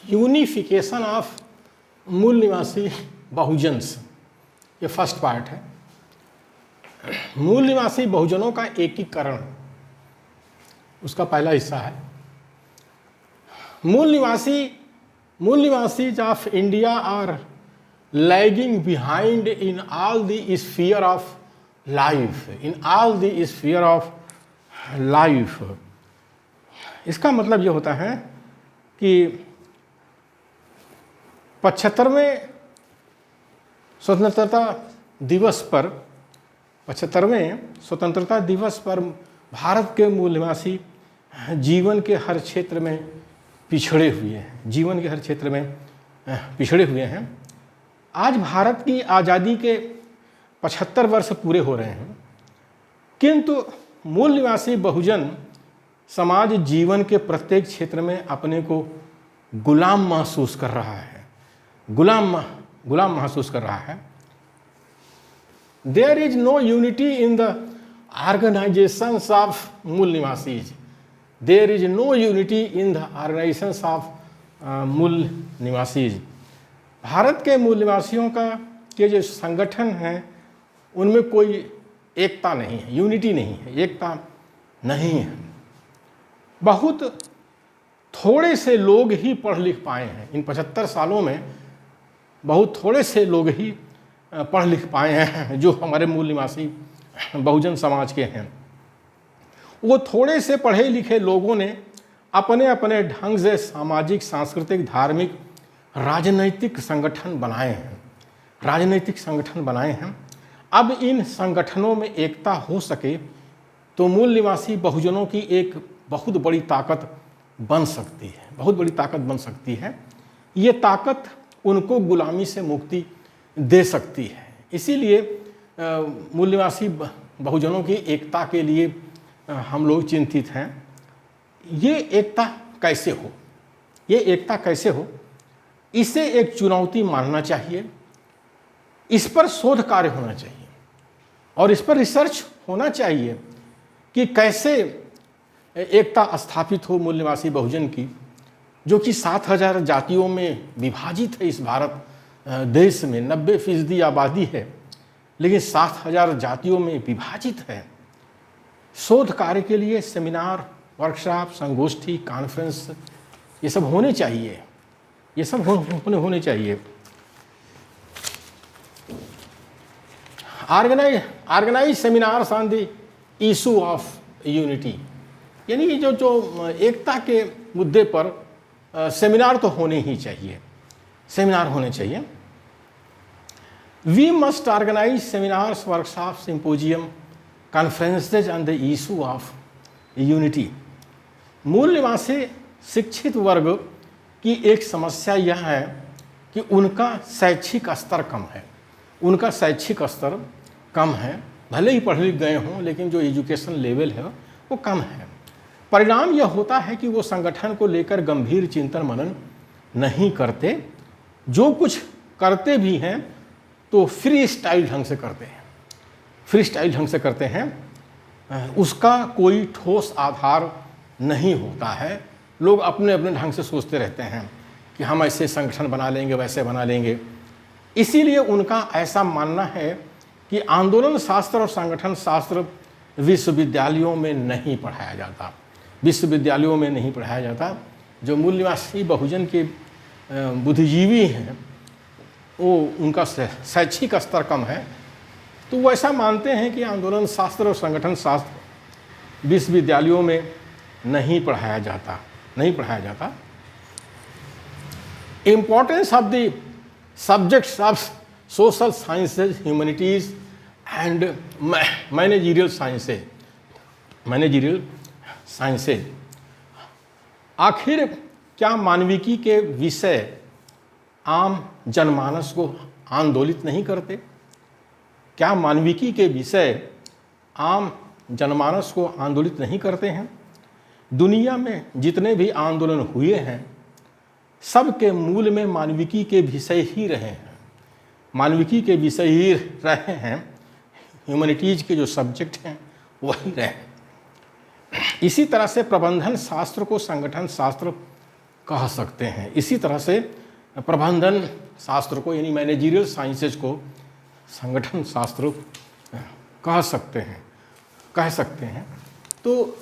Unification of मूल निवासी बहुजन्स, ये फर्स्ट पार्ट है। मूल निवासी बहुजनों का एकीकरण, उसका पहला हिस्सा है। मूल निवासी of India are lagging behind in all the sphere of life, इसका मतलब ये होता है कि 75वें स्वतंत्रता दिवस पर भारत के मूल निवासी जीवन के हर क्षेत्र में पिछड़े हुए हैं। आज भारत की आज़ादी के 75 वर्ष पूरे हो रहे हैं, किंतु मूल निवासी बहुजन समाज जीवन के प्रत्येक क्षेत्र में अपने को गुलाम महसूस कर रहा है। There is no unity in the organisations of मूल निवासीज। भारत के मूल निवासियों के जो संगठन हैं उनमें कोई एकता नहीं है, यूनिटी नहीं है, एकता नहीं है। बहुत थोड़े से लोग ही पढ़ लिख पाए हैं। इन 75 सालों में बहुत थोड़े से लोग ही पढ़ लिख पाए हैं जो हमारे मूल निवासी बहुजन समाज के हैं। वो थोड़े से पढ़े लिखे लोगों ने अपने अपने ढंग से सामाजिक, सांस्कृतिक, धार्मिक, राजनैतिक संगठन बनाए हैं। अब इन संगठनों में एकता हो सके तो मूल निवासी बहुजनों की एक बहुत बड़ी ताकत बन सकती है। ये ताकत उनको गुलामी से मुक्ति दे सकती है। इसीलिए मूल निवासी बहुजनों की एकता के लिए हम लोग चिंतित हैं। ये एकता कैसे हो, इसे एक चुनौती मानना चाहिए। इस पर शोध कार्य होना चाहिए और इस पर रिसर्च होना चाहिए कि कैसे एकता स्थापित हो मूल निवासी बहुजन की, जो कि 7000 जातियों में विभाजित है। इस भारत देश में 90% आबादी है, लेकिन 7000 जातियों में विभाजित है। शोध कार्य के लिए सेमिनार, वर्कशॉप, संगोष्ठी, कॉन्फ्रेंस, ये सब होने चाहिए, होने चाहिए। Organise seminars on the issue of unity, यानी जो एकता के मुद्दे पर सेमिनार तो होने ही चाहिए, we must organise seminars, workshop, symposium, conferences on the issue of unity. मूल निवासी शिक्षित वर्ग की एक समस्या यह है कि उनका शैक्षिक स्तर कम है। भले ही पढ़ लिख गए हों, लेकिन जो एजुकेशन लेवल है वो कम है। परिणाम यह होता है कि वो संगठन को लेकर गंभीर चिंतन मनन नहीं करते। जो कुछ करते भी हैं तो फ्री स्टाइल ढंग से करते हैं। उसका कोई ठोस आधार नहीं होता है। लोग अपने अपने ढंग से सोचते रहते हैं कि हम ऐसे संगठन बना लेंगे, वैसे बना लेंगे। इसीलिए उनका ऐसा मानना है कि आंदोलन शास्त्र और संगठन शास्त्र विश्वविद्यालयों में नहीं पढ़ाया जाता। जो मूल निवासी बहुजन के बुद्धिजीवी हैं वो उनका शैक्षिक स्तर कम है, तो वो ऐसा मानते हैं कि आंदोलन शास्त्र और संगठन शास्त्र विश्वविद्यालयों में नहीं पढ़ाया जाता। Importance of the subjects of social sciences, humanities and managerial sciences. आखिर क्या मानविकी के विषय आम जनमानस को आंदोलित नहीं करते? हैं? दुनिया में जितने भी आंदोलन हुए हैं, सबके मूल में मानविकी के विषय ही रहे हैं। ह्यूमैनिटीज के जो सब्जेक्ट हैं वही रहे। इसी तरह से प्रबंधन शास्त्र को संगठन शास्त्र कह सकते हैं। इसी तरह से प्रबंधन शास्त्र को यानी मैनेजरियल साइंसेज को संगठन शास्त्र कह सकते हैं। तो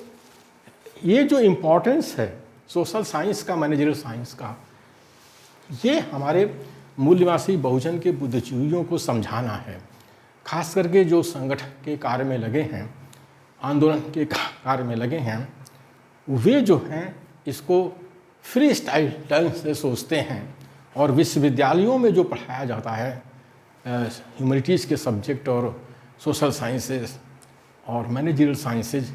ये जो इम्पोर्टेंस है सोशल साइंस का, मैनेजरियल साइंस का, ये हमारे मूल निवासी बहुजन के बुद्धिजीवियों को समझाना है। खास करके जो संगठन के कार्य में लगे हैं, आंदोलन के कार्य में लगे हैं, वे जो हैं इसको फ्री स्टाइल ढंग से सोचते हैं और विश्वविद्यालयों में जो पढ़ाया जाता है ह्यूमैनिटीज़ के सब्जेक्ट और सोशल साइंसेज और मैनेजरियल साइंसेज,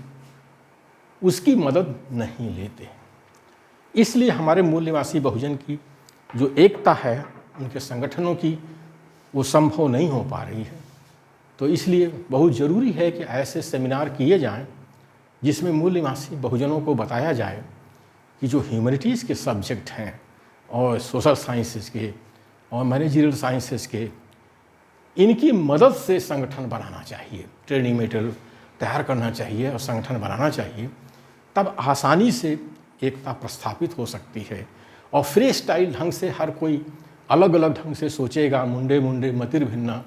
उसकी मदद नहीं लेते। इसलिए हमारे मूल निवासी बहुजन की जो एकता है उनके संगठनों की, वो संभव नहीं हो पा रही है। तो इसलिए बहुत ज़रूरी है कि ऐसे सेमिनार किए जाएं जिसमें मूल निवासी बहुजनों को बताया जाए कि जो ह्यूमैनिटीज़ के सब्जेक्ट हैं और सोशल साइंसेज के और मैनेजरियल साइंसेज के, इनकी मदद से संगठन बनाना चाहिए, ट्रेनिंग मेटेरियल तैयार करना चाहिए और संगठन बनाना चाहिए। तब आसानी से एकता प्रस्थापित हो सकती है और फ्री स्टाइल ढंग से हर कोई अलग अलग ढंग से सोचेगा, मुंडे मुंडे मतिर भिन्ना,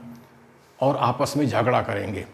और आपस में झगड़ा करेंगे।